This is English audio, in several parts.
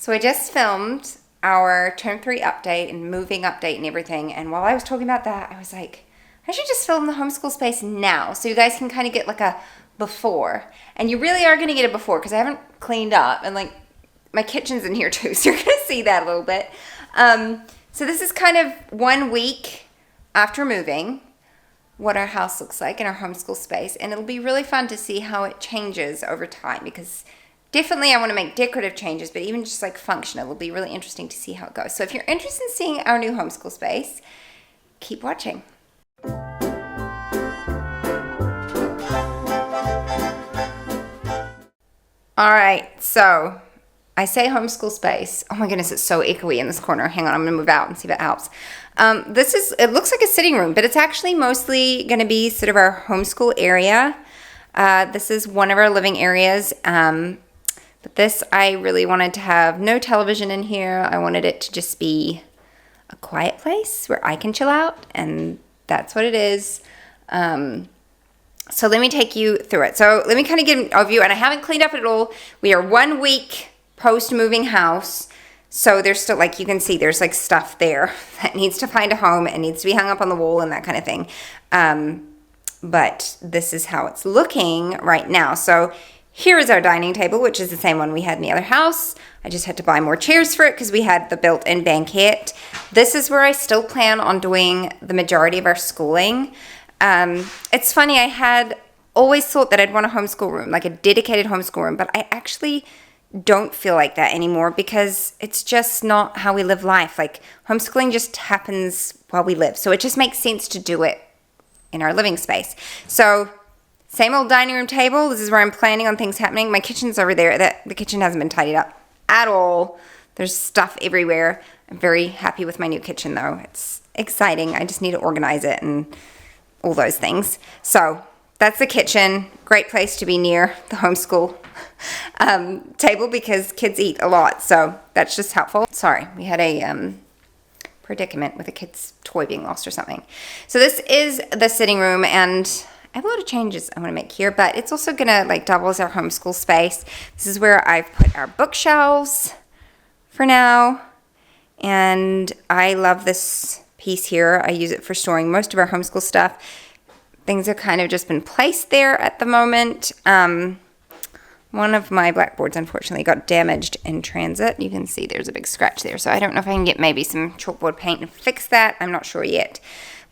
So I just filmed our term 3 update and moving update and everything. And while I was talking about that, I was like, I should just film the homeschool space now so you guys can kind of get like a before. And you really are going to get a before because I haven't cleaned up. And like my kitchen's in here too, so you're going to see that a little bit. So this is kind of 1 week after moving, what our house looks like in our homeschool space. And it'll be really fun to see how it changes over time because definitely I want to make decorative changes, but even just like functional, it'll be really interesting to see how it goes. So if you're interested in seeing our new homeschool space, keep watching. All right, so I say homeschool space. Oh my goodness, it's so echoey in this corner. Hang on, I'm gonna move out and see if it helps. It looks like a sitting room, but it's actually mostly gonna be sort of our homeschool area. This is one of our living areas. But this, I really wanted to have no television in here. I wanted it to just be a quiet place where I can chill out, and that's what it is. So let me take you through it. So let me kind of give an overview, and I haven't cleaned up at all. We are 1 week post-moving house, so there's still, like you can see, there's like stuff there that needs to find a home and needs to be hung up on the wall and that kind of thing. But this is how it's looking right now. So here is our dining table, which is the same one we had in the other house. I just had to buy more chairs for it because we had the built-in banquette. This is where I still plan on doing the majority of our schooling. It's funny, I had always thought that I'd want a homeschool room, like a dedicated homeschool room, but I actually don't feel like that anymore because it's just not how we live life. Like homeschooling just happens while we live. So it just makes sense to do it in our living space. So same old dining room table. This is where I'm planning on things happening. My kitchen's over there. The kitchen hasn't been tidied up at all. There's stuff everywhere. I'm very happy with my new kitchen, though. It's exciting. I just need to organize it and all those things. So that's the kitchen. Great place to be near the homeschool table because kids eat a lot. So that's just helpful. Sorry, we had a predicament with a kid's toy being lost or something. So this is the sitting room, and I have a lot of changes I want to make here, but it's also going to like double as our homeschool space. This is where I've put our bookshelves for now, and I love this piece here. I use it for storing most of our homeschool stuff. Things have kind of just been placed there at the moment. One of my blackboards unfortunately got damaged in transit. You can see there's a big scratch there, so I don't know if I can get maybe some chalkboard paint and fix that. I'm not sure yet,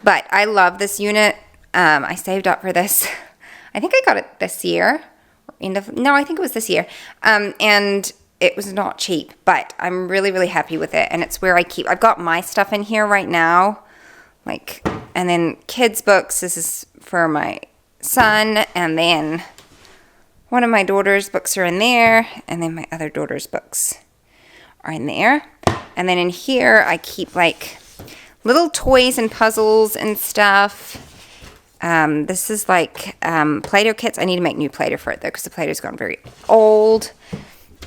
but I love this unit. I saved up for this. I think I got it this year. I think it was this year. And it was not cheap, but I'm really, really happy with it. And it's where I've got my stuff in here right now. And then kids' books. This is for my son. And then one of my daughter's books are in there. And then my other daughter's books are in there. And then in here, I keep like little toys and puzzles and stuff. This is like Play-Doh kits. I need to make new Play-Doh for it though because the Play-Doh's gone very old.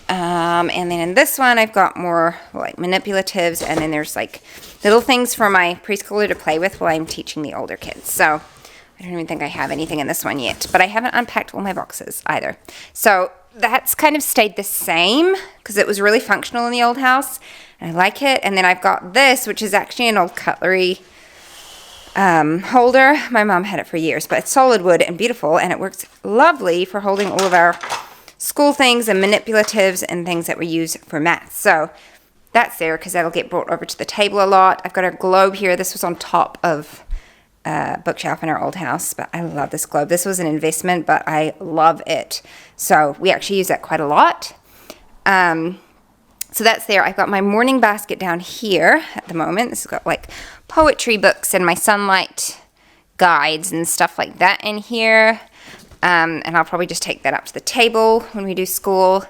And then in this one I've got more like manipulatives, and then there's like little things for my preschooler to play with while I'm teaching the older kids. So I don't even think I have anything in this one yet, but I haven't unpacked all my boxes either. So that's kind of stayed the same because it was really functional in the old house and I like it. And then I've got this, which is actually an old cutlery holder. My mom had it for years, but it's solid wood and beautiful, and it works lovely for holding all of our school things and manipulatives and things that we use for math. So that's there because that'll get brought over to the table a lot. I've got our globe here. This was on top of a bookshelf in our old house, but I love this globe. This was an investment, but I love it. So we actually use that quite a lot. So that's there. I've got my morning basket down here at the moment. This has got like poetry books and my sunlight guides and stuff like that in here. And I'll probably just take that up to the table when we do school.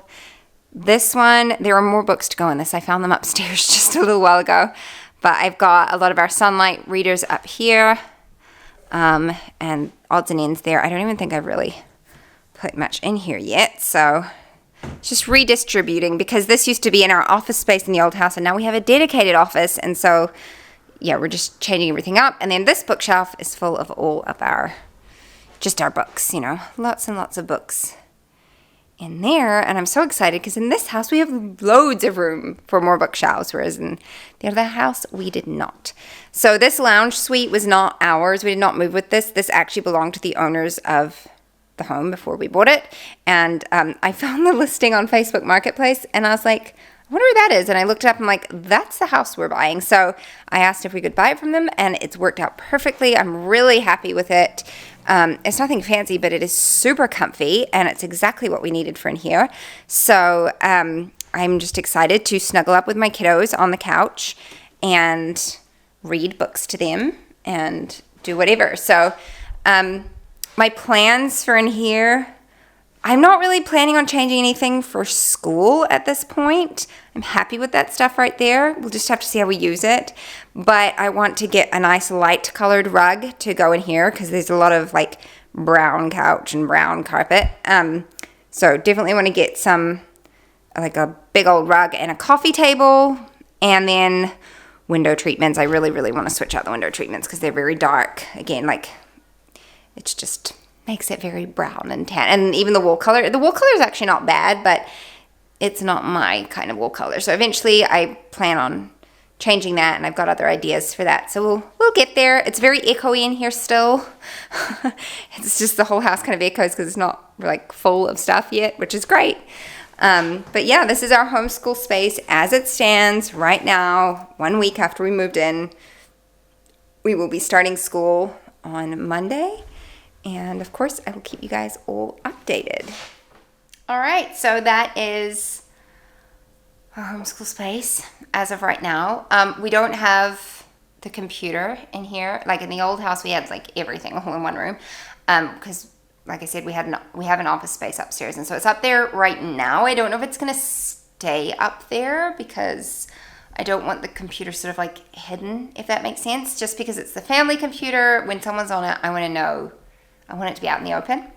This one, there are more books to go in this. I found them upstairs just a little while ago. But I've got a lot of our sunlight readers up here. And odds and ends there. I don't even think I've really put much in here yet. So just redistributing because this used to be in our office space in the old house, and now we have a dedicated office. And so, yeah, we're just changing everything up. And then this bookshelf is full of all of our books, lots and lots of books in there, and I'm so excited because in this house we have loads of room for more bookshelves, whereas in the other house we did not. So this lounge suite was not ours. We did not move with this. This actually belonged to the owners of the home before we bought it, and I found the listing on Facebook Marketplace, and I was like, I wonder where that is. And I looked it up. I'm like, that's the house we're buying. So I asked if we could buy it from them, and it's worked out perfectly. I'm really happy with it. It's nothing fancy, but it is super comfy, and it's exactly what we needed for in here. So I'm just excited to snuggle up with my kiddos on the couch and read books to them and do whatever. So my plans for in here, I'm not really planning on changing anything for school at this point. I'm happy with that stuff right there. We'll just have to see how we use it. But I want to get a nice light colored rug to go in here because there's a lot of like brown couch and brown carpet. So definitely want to get some, like a big old rug and a coffee table, and then window treatments. I really, really want to switch out the window treatments because they're very dark. Again, like it's just makes it very brown and tan. And even the wool color is actually not bad, but it's not my kind of wool color. So eventually I plan on changing that, and I've got other ideas for that. So we'll get there. It's very echoey in here still. It's just the whole house kind of echoes because it's not like full of stuff yet, which is great. But yeah, this is our homeschool space as it stands right now, 1 week after we moved in. We will be starting school on Monday. And of course, I will keep you guys all updated. All right, so that is our homeschool space as of right now. We don't have the computer in here. Like in the old house, we had like everything all in one room. Because like I said, we have an office space upstairs. And so it's up there right now. I don't know if it's going to stay up there because I don't want the computer sort of like hidden, if that makes sense. Just because it's the family computer. When someone's on it, I want to know. I want it to be out in the open.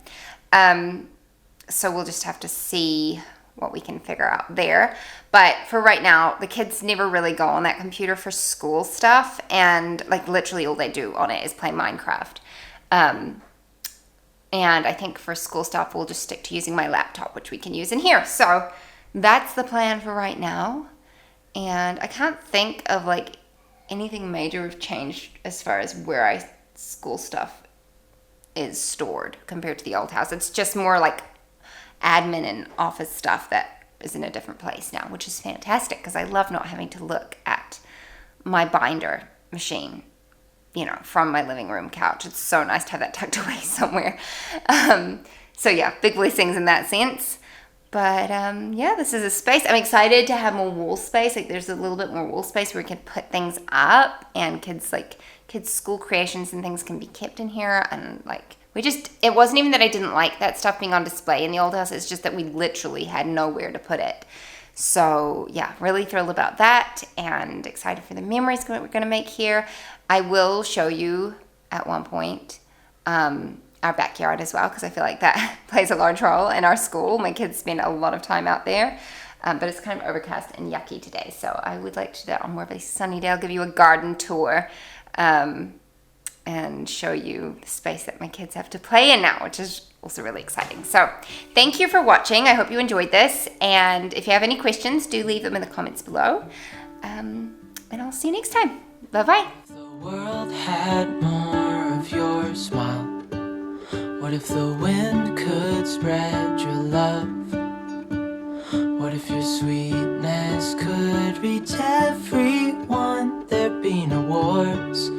So we'll just have to see what we can figure out there. But for right now, the kids never really go on that computer for school stuff. And like literally all they do on it is play Minecraft. And I think for school stuff, we'll just stick to using my laptop, which we can use in here. So that's the plan for right now. And I can't think of like anything major we've changed as far as where school stuff is stored compared to the old house. It's just more like admin and office stuff that is in a different place now, which is fantastic because I love not having to look at my binder machine, from my living room couch. It's so nice to have that tucked away somewhere. So yeah, big blessings in that sense. But yeah, this is a space. I'm excited to have more wall space. Like there's a little bit more wall space where we can put things up, and kids' school creations and things can be kept in here. And like it wasn't even that I didn't like that stuff being on display in the old house. It's just that we literally had nowhere to put it. So yeah, really thrilled about that and excited for the memories that we're going to make here. I will show you at one point our backyard as well, because I feel like that plays a large role in our school. My kids spend a lot of time out there, but it's kind of overcast and yucky today. So I would like to do that on more of a sunny day. I'll give you a garden tour and show you the space that my kids have to play in now, which is also really exciting. So thank you for watching. I hope you enjoyed this. And if you have any questions, do leave them in the comments below. And I'll see you next time. Bye-bye. The world had more of your smile. What if the wind could spread your love? What if your sweetness could reach everyone? There'd be no wars.